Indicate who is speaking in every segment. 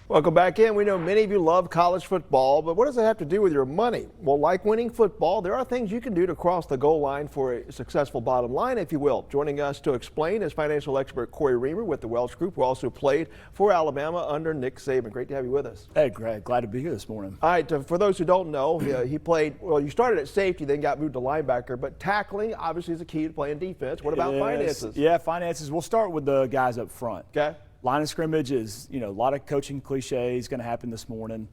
Speaker 1: Welcome back in. We know many of you love college football, but what does it have to do with your money? Well, like winning football, there are things you can do to cross the goal line for a successful bottom line, if you will. Joining us to explain is financial expert Corey Reamer with the Welsh Group, who also played for Alabama under Nick Saban. Great to have you with us.
Speaker 2: Hey, Greg. Glad to be here this morning.
Speaker 1: All right, for those who don't know, he played, well, you started at safety, then got moved to linebacker, but tackling obviously is a key to playing defense. What about finances?
Speaker 2: Yeah, finances. We'll start with the guys up front.
Speaker 1: Okay.
Speaker 2: Line of scrimmage is, a lot of coaching cliches going to happen this morning.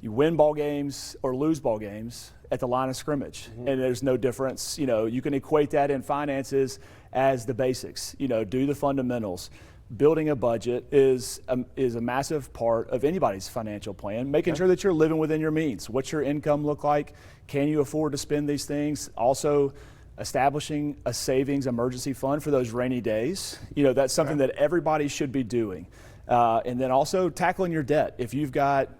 Speaker 2: You win ball games or lose ball games at the line of scrimmage, and there's no difference. You can equate that in finances as the basics. Do the fundamentals. Building a budget is a massive part of anybody's financial plan, making sure that you're living within your means. What's your income look like? Can you afford to spend these things? Also, establishing a savings emergency fund for those rainy days. That's something that everybody should be doing. And then also tackling your debt. If you've got,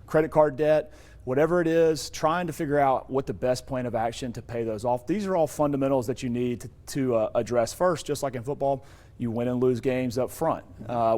Speaker 2: credit card debt, whatever it is, trying to figure out what the best plan of action to pay those off. These are all fundamentals that you need to address first. Just like in football, you win and lose games up front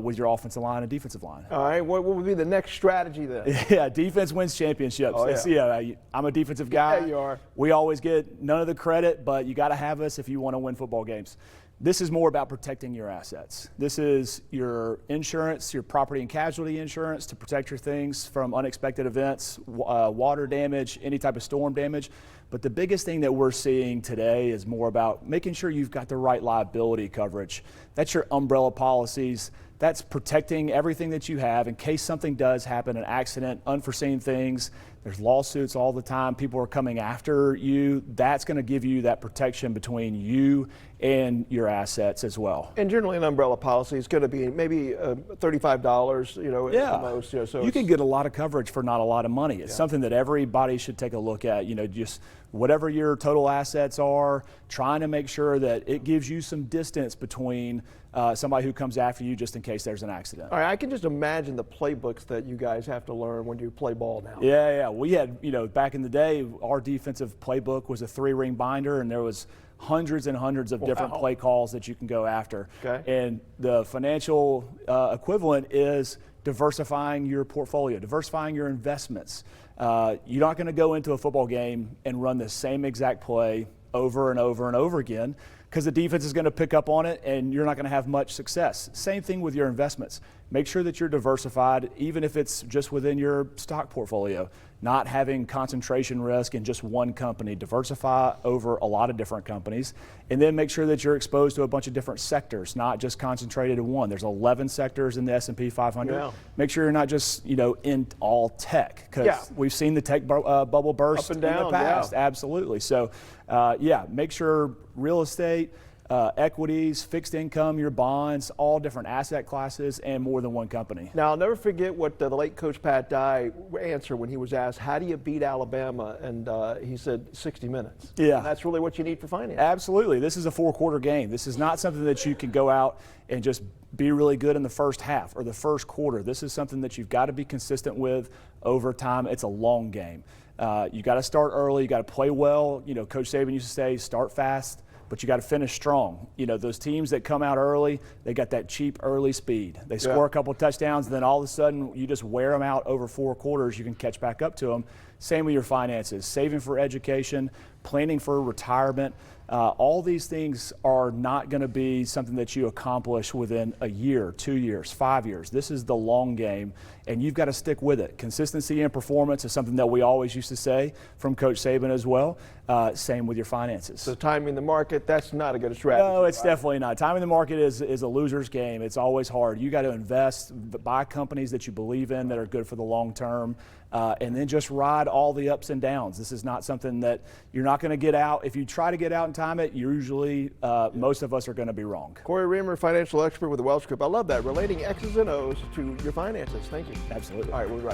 Speaker 2: with your offensive line and defensive line.
Speaker 1: All right, what would be the next strategy then?
Speaker 2: Yeah, defense wins championships.
Speaker 1: Oh, yeah.
Speaker 2: I'm a defensive guy.
Speaker 1: Yeah, you are.
Speaker 2: We always get none of the credit, but you got to have us if you want to win football games. This is more about protecting your assets. This is your insurance, your property and casualty insurance to protect your things from unexpected events, water damage, any type of storm damage. But the biggest thing that we're seeing today is more about making sure you've got the right liability coverage. That's your umbrella policies. That's protecting everything that you have in case something does happen, an accident, unforeseen things. There's lawsuits all the time. People are coming after you. That's going to give you that protection between you and your assets as well.
Speaker 1: And generally an umbrella policy is going to be maybe $35, at the most. So
Speaker 2: you can get a lot of coverage for not a lot of money. It's something that everybody should take a look at. Just whatever your total assets are, trying to make sure that it gives you some distance between somebody who comes after you just in case there's an accident.
Speaker 1: All right, I can just imagine the playbooks that you guys have to learn when you play ball now.
Speaker 2: Yeah. We had, back in the day, our defensive playbook was a 3-ring binder, and there was hundreds and hundreds of different play calls that you can go after.
Speaker 1: Okay.
Speaker 2: And the financial equivalent is diversifying your portfolio, diversifying your investments. You're not going to go into a football game and run the same exact play over and over and over again, because the defense is going to pick up on it and you're not going to have much success. Same thing with your investments. Make sure that you're diversified, even if it's just within your stock portfolio, not having concentration risk in just one company. Diversify over a lot of different companies, and then make sure that you're exposed to a bunch of different sectors, not just concentrated in one. There's 11 sectors in the S&P 500.
Speaker 1: Yeah.
Speaker 2: Make sure you're not just, in all tech, because we've seen the tech bubble burst
Speaker 1: up and down,
Speaker 2: in the past. Absolutely. So, make sure real estate, equities, fixed income, your bonds, all different asset classes, and more than one company.
Speaker 1: Now, I'll never forget what the late Coach Pat Dye answered when he was asked, how do you beat Alabama? And he said 60 minutes.
Speaker 2: Yeah.
Speaker 1: And that's really what you need for finance.
Speaker 2: Absolutely. This is a 4-quarter game. This is not something that you can go out and just be really good in the first half or the first quarter. This is something that you've got to be consistent with over time. It's a long game. You got to start early. You got to play well. Coach Saban used to say, start fast, but you got to finish strong. Those teams that come out early, they got that cheap early speed. They score a couple of touchdowns, and then all of a sudden you just wear them out over 4 quarters. You can catch back up to them. Same with your finances, saving for education, planning for retirement. All these things are not going to be something that you accomplish within a year, 2 years, 5 years. This is the long game, and you've got to stick with it. Consistency and performance is something that we always used to say from Coach Saban as well. Same with your finances.
Speaker 1: So timing the market, that's not a good strategy.
Speaker 2: No, it's definitely not. Timing the market is a loser's game. It's always hard. You got to invest, buy companies that you believe in that are good for the long term, and then just ride all the ups and downs. This is not something that you're not going to get out. If you try to get out and time it, usually most of us are going to be wrong.
Speaker 1: Corey Reamer, financial expert with the Welsh Group. I love that, relating X's and O's to your finances. Thank you.
Speaker 2: Absolutely.
Speaker 1: All right, we'll be right back.